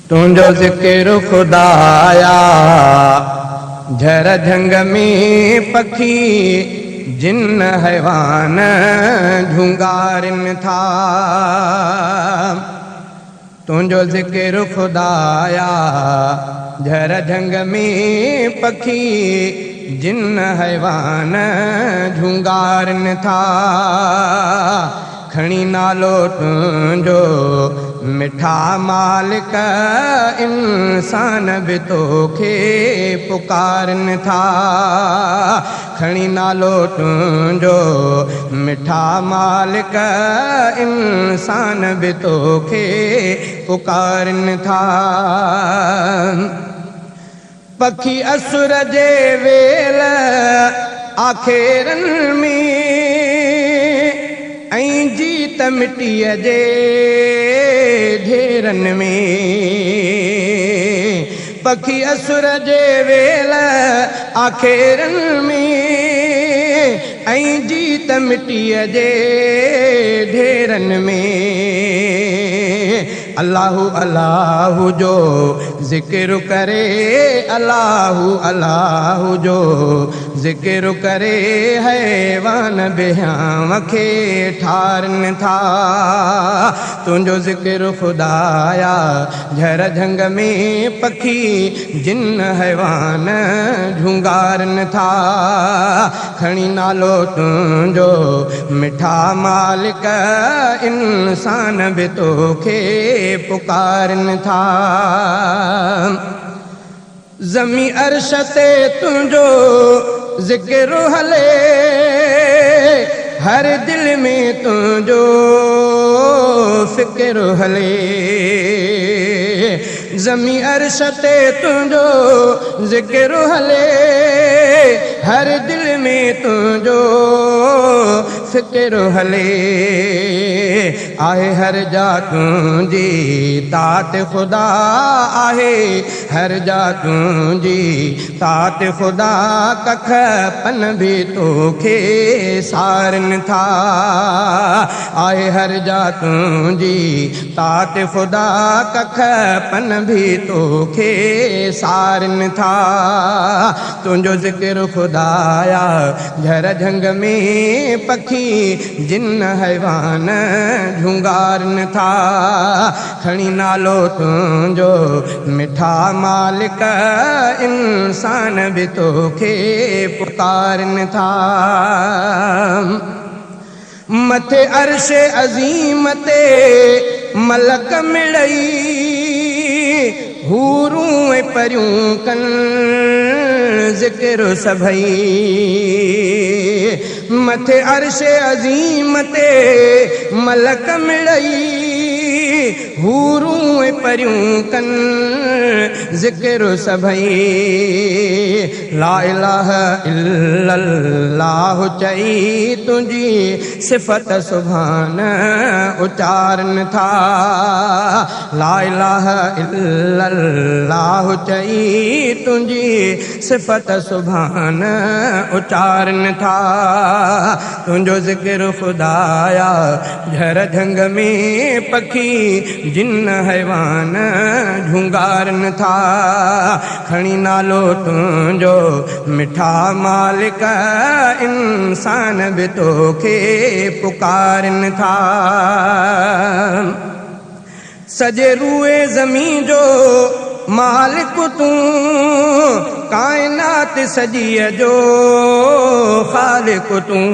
तुझो ज़िक्र खुदाया झर झंग में पखी जिन हैवान झुंगारन था। तुझो ज़िक्र खुदाया झर झंग में पखी जिन हैवान झुंगारन था। खणी नालो तुझो मिठा मालिक इंसान भी तोखे पुकारन था। खणी नालो तुझो मिठा मालिक इंसान भी तोखे पुकारन था। पखी असुर जे वेल आखेरन में ऐं जीत मिट्टीअ जे ढेरन में। पखी असुर जे वेल आखेरन में ऐं जीत मिट्टीअ जे ढेरन में। अल्लाहु अल्लाहु जो ज़िक्र करे, अल्लाहु अल्लाहु जो ज़िक्र करे हैवान बेहाम खे ठारन था। तुझो ज़िक्र खुदाया झर झंग में पखी जिन हैवान झुंगारन था। खणी नालो तुझो मिठा मालिक इंसान भी तोखे पुकारन था। ज़मी अर्श ते तुझो ज़िक्र हले, हर दिल में तुझो फ़िक्र हले। ज़मी अर्श ते तुझो ज़िक्र हले, हर दिल में तुझो फ़िक्र हले। आहे हर जा तुझी तात खुदा, आहे हर जा तुझी तात खुदा। कख पन भी तोखे सारन था। आहे हर जा तुझी तात खुदा, कख पन भी तोखे सारन था। तुझो ज़िक्र खुदाया झर झंग में पखी जिन हैवान झुंगारन था। खणी नालो तुझो मिठा मालिक इंसान भी तोखे पुकारन था। मथे अर्श अज़ीम ते मलक मिड़ई, हूरूं ऐं परियूं कन ज़िक्र सभई। मथे अर्श अज़ीम ते मलक मिड़ई, हूरूं ऐं परियूं कन ज़िक्र सभई। ला इलाहा इल्लल्लाहु चई तुझी सिफ़त सुभान उचारन था। ला इलाहा इल्लल्लाहु चई तुझी सिफ़त सुभान उचारन था। तुझो ज़िक्र खुदाया झर झंग में पखी जिन हैवान झुंगारन था। खणी नालो तुझो मिठा मालिक इंसान भी तोखे पुकारन था। सजे रूए ज़मीं जो मालिक तूं, कायनात सॼीअ जो ख़ालिक तूं।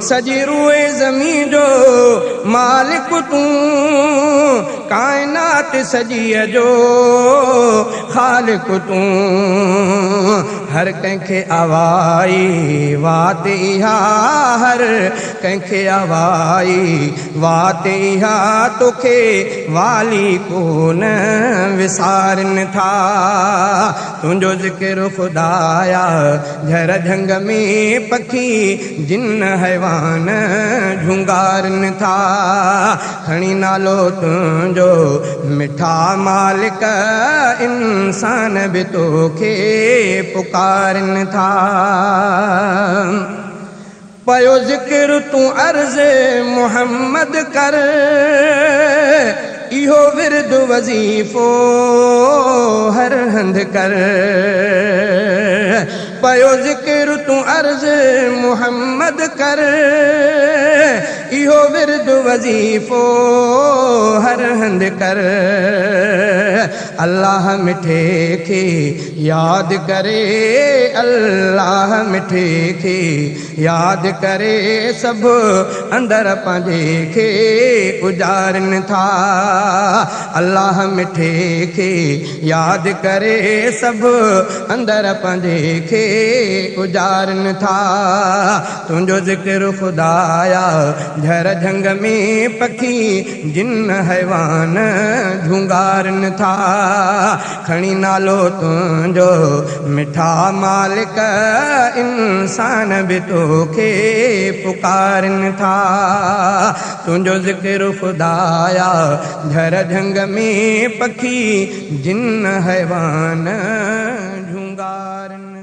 सॼी रूए ज़मीं जो मालिक तूं, कायनात सॼीअ जो ख़ालिक तूं। हर कंहिंखे आवाई वात इहा, हर कंहिंखे आवाई वात इहा। तोखे वाली कोन विसारन था। तुझो ज़िक्र खुदाया झर झंग में पखी जिन हैवान झुंगारन था। खणी नालो तुझो मिठा मालिक इंसान भी तोखे पुकारन था। पयो ज़िक्र तूं अर्ज़ मोहम्मद कर, इहो विर्द वज़ीफ़ो हर हंध कर पयो ज़िक्र तूं अर्ज़ मुहम्मद कर इहो विर्द वज़ीफ़ो हर हंध कर अल्लाह मिठे खे याद करे अल्लाह मिठे खे याद करे सब अंदर पंहिंजे खे उजारनि था अल्लाह मिठे खे याद करे सब अंदर पंहिंजे खे उजारनि था तुंहिंजो ज़िक्र ख़ुदाया झर झंग में पखी जिन हैवान झुंगारनि था खणी नालो तुंहिंजो मिठा मालिक इंसान बि तोखे पुकारनि था तुंहिंजो ज़िक्र ख़ुदाया झर झंग में पखी जिन हैवान झुंगारनि